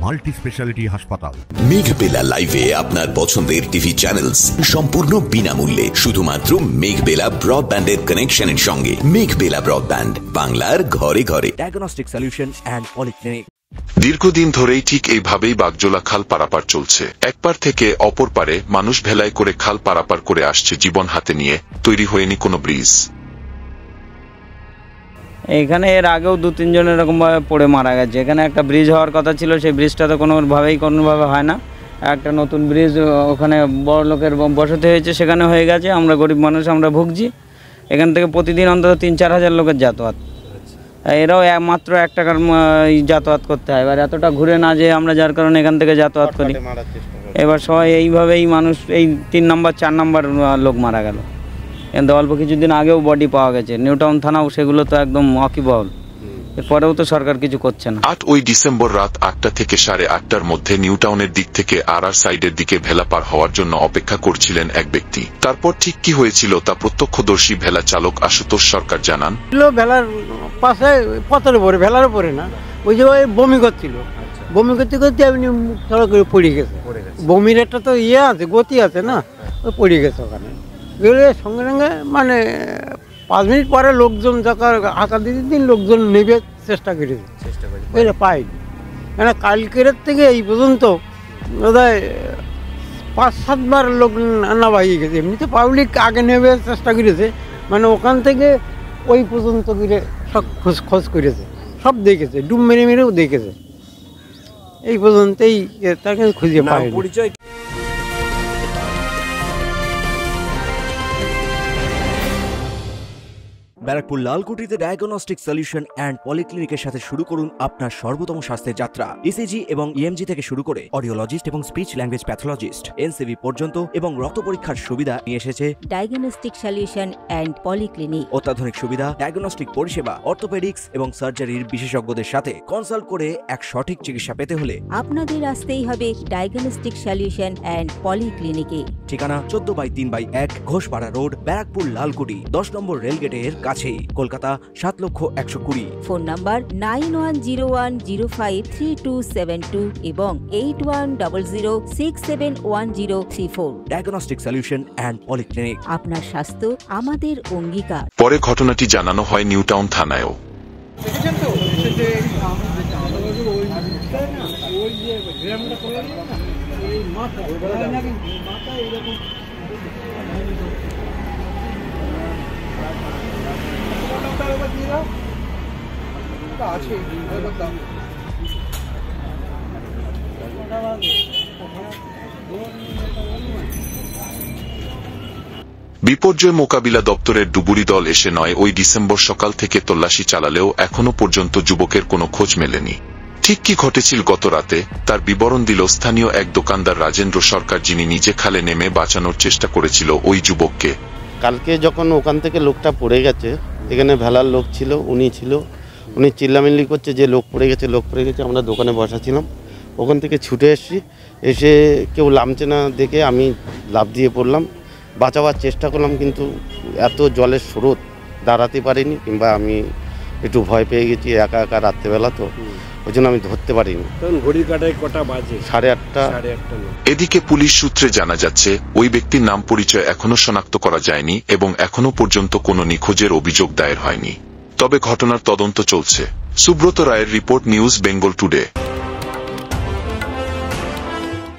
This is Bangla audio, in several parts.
মাল্টি স্পেশালিটি হাসপাতাল। মেঘবেলা লাইভে আপনার পছন্দের টিভি চ্যানেলস সম্পূর্ণ বিনামূল্যে শুধুমাত্র মেঘবেলা ব্রডব্যান্ডের কানেকশনের সঙ্গে। মেঘবেলা ব্রডব্যান্ড, বাংলার ঘরে ঘরে। Diagnostic solution and polyclinic. দীর্ঘদিন ধরেই ঠিক এইভাবেই বাগজোলা খাল পারাপার চলছে। এক পার থেকে অপর পারে মানুষ ভেলায় করে খাল পারাপার করে আসছে জীবন হাতে নিয়ে। তৈরি হয়নি কোনো ব্রিজ। এখানে এর আগেও 2-3 জন এরকম ভাবে পড়ে মারা গেছে। এখানে একটা ব্রিজ হওয়ার কথা ছিল, সেই ব্রিজটা তো কোনোভাবে হয় না। একটা নতুন ব্রিজ ওখানে বড় লোকের বসতি হয়েছে, সেখানে হয়ে গেছে। আমরা গরিব মানুষ, আমরা ভুগছি। এখান থেকে প্রতিদিন অন্তত 3-4 হাজার লোকের যাতায়াত। এরাও মাত্র 1 টাকার যাতায়াত করতে হয়। এবার এতটা ঘুরে না যে আমরা, যার কারণে এখান থেকে যাতায়াত করি। এবার সবাই এইভাবেই মানুষ, এই 3 নম্বর 4 নম্বর লোক মারা গেল। কিন্তু অল্প কিছুদিন আগেও বডি পাওয়া গেছে। নিউ টাউন থানাও সেগুলো তো একদম ওয়াকিবহাল। এরপরেও তো সরকার কিছু করছে না। 8 ডিসেম্বর রাত 8টা থেকে 8:30টার মধ্যে নিউ টাউনের দিক থেকে আর সাইডের দিকে ভেলা পার হওয়ার জন্য অপেক্ষা করছিলেন এক ব্যক্তি। তারপর ঠিক কি হয়েছিল তা প্রত্যক্ষদর্শী ভেলা চালক আশুতোষ সরকার জানান। ভেলার পাশে পথের উপরে, ভেলার উপরে না, ওই যে বমি করছিল। বমি করতে করতে এমনি সড়কে পড়ে গেছে। বমির একটা তো আছে, গতি আছে না, ওই পড়ে গেছে ওখানে। গেলে সঙ্গে সঙ্গে মানে 5 মিনিট পরে লোকজন হাঁকা দিন লোকজন নেবে চেষ্টা করেছে, পাইনি। কেন কালকের থেকে এই পর্যন্ত বোধহয় 5-7 বার লোক নামাই গেছে। এমনিতে পাবলিক আগে নেবে চেষ্টা করেছে, মানে ওখান থেকে ওই পর্যন্ত গিয়ে সব খোঁজ করেছে, সব দেখেছে, ডুব মেরেও দেখেছে। এই পর্যন্তই তাকে খুঁজে পায়নি। ব্যারাকপুর লালকুটিতে ডায়াগনস্টিক সলিউশন অ্যান্ড পলিক্লিনিকের সাথে শুরু করুন আপনার সর্বোত্তম স্বাস্থ্যের যাত্রা। ইসিজি এবং ইএমজি থেকে শুরু করে অডিওলজিস্ট এবং স্পিচ ল্যাঙ্গুয়েজ প্যাথোলজিস্ট, এনসিভি পর্যন্ত এবং রক্ত পরীক্ষার সুবিধা নিয়ে এসেছে ডায়াগনস্টিক সলিউশন অ্যান্ড পলিক্লিনিক। অত্যাধুনিক সুবিধা, ডায়াগনস্টিক পরিষেবা, অর্থোপেডিক্স এবং সার্জারির বিশেষজ্ঞদের সাথে কনসাল্ট করে এক সঠিক চিকিৎসা পেতে হলে আপনাদের আসতেই হবে ডায়াগনস্টিক সলিউশন অ্যান্ড পলিক্লিনিকে। ঠিকানা 14/3/1 ঘোষপাড়া রোড, ব্যারাকপুর লালকুটি, 10 নম্বর রেলগেটের কাছেই, কলকাতা 7,120,000। ফোন নাম্বার 9101053272 এবং 8100671034। Diagnostic solution and polyclinic. আপনার স্বাস্থ্য আমাদের অঙ্গীকার। পরে ঘটনাটি জানানো হয় নিউ টাউন থানায়ও। বিপর্যয় মোকাবিলা দপ্তরের ডুবুরি দল এসে 9 ডিসেম্বর সকাল থেকে তল্লাশি চালালেও এখনো পর্যন্ত যুবকের কোনো খোঁজ মেলেনি। ঠিক কি ঘটেছিল গত রাতে তার বিবরণ দিল স্থানীয় এক দোকানদার রাজেন্দ্র সরকার, যিনি নিজে খালে নেমে বাঁচানোর চেষ্টা করেছিল ওই যুবককে। কালকে যখন ওখান থেকে লোকটা পড়ে গেছে, এখানে ভেলার লোক ছিল, উনি চিল্লামিল্লি করছে যে লোক পড়ে গেছে। আমরা দোকানে বসাছিলাম, ওখান থেকে ছুটে এসে কেউ নামছে না দেখে আমি লাফ দিয়ে পড়লাম, বাঁচাবার চেষ্টা করলাম, কিন্তু এত জলের স্রোত দাঁড়াতে পারিনি, কিংবা আমি একটু ভয় পেয়ে গেছি। একা রাত্রেবেলা তো, ওই জন্য আমি ধরতে পারিনি। ঘড়ির কাঁটায় কটা বাজে? 8:30। এদিকে পুলিশ সূত্রে জানা যাচ্ছে ওই ব্যক্তির নাম পরিচয় এখনো শনাক্ত করা যায়নি এবং এখনো পর্যন্ত কোনো নিখোঁজের অভিযোগ দায়ের হয়নি। তবে ঘটনার তদন্ত চলছে। সুব্রত রায়ের রিপোর্ট, নিউজ বেঙ্গল টুডে।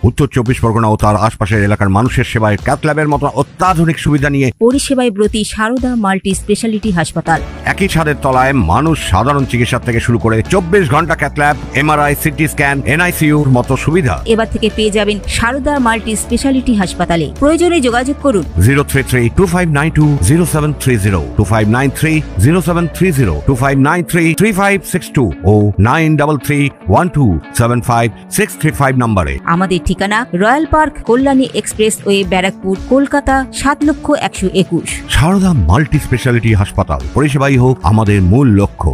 উত্তর 24 পরগনা ও তার আশপাশের এলাকার মানুষের সেবায় ক্যাথ ল্যাবের মতো অত্যাধুনিক সুবিধা নিয়ে পরিষেবায় ব্রতী সারদা মাল্টি স্পেশালিটি হাসপাতাল। একই ছাদের তলায় মানুষ সাধারণ চিকিৎসা থেকে শুরু করে 24 ঘন্টা cath lab, MRI, CT scan, এনআইসিইউর মতো সুবিধা এবার থেকে পেয়ে যাবেন সারদা মাল্টি স্পেশালিটি হাসপাতালে। প্রয়োজনে যোগাযোগ করুন 033-2592-0730, 2593-0730, 2593-3562 ও 9331275635 নম্বরে। আমাদের ঠিকানা Royal Park, Kalyani expressway, Barrackpore, Kolkata 7,121,000। Sarada multi speciality হাসপাতাল, পরিষেবাই হোক আমাদের মূল লক্ষ্য।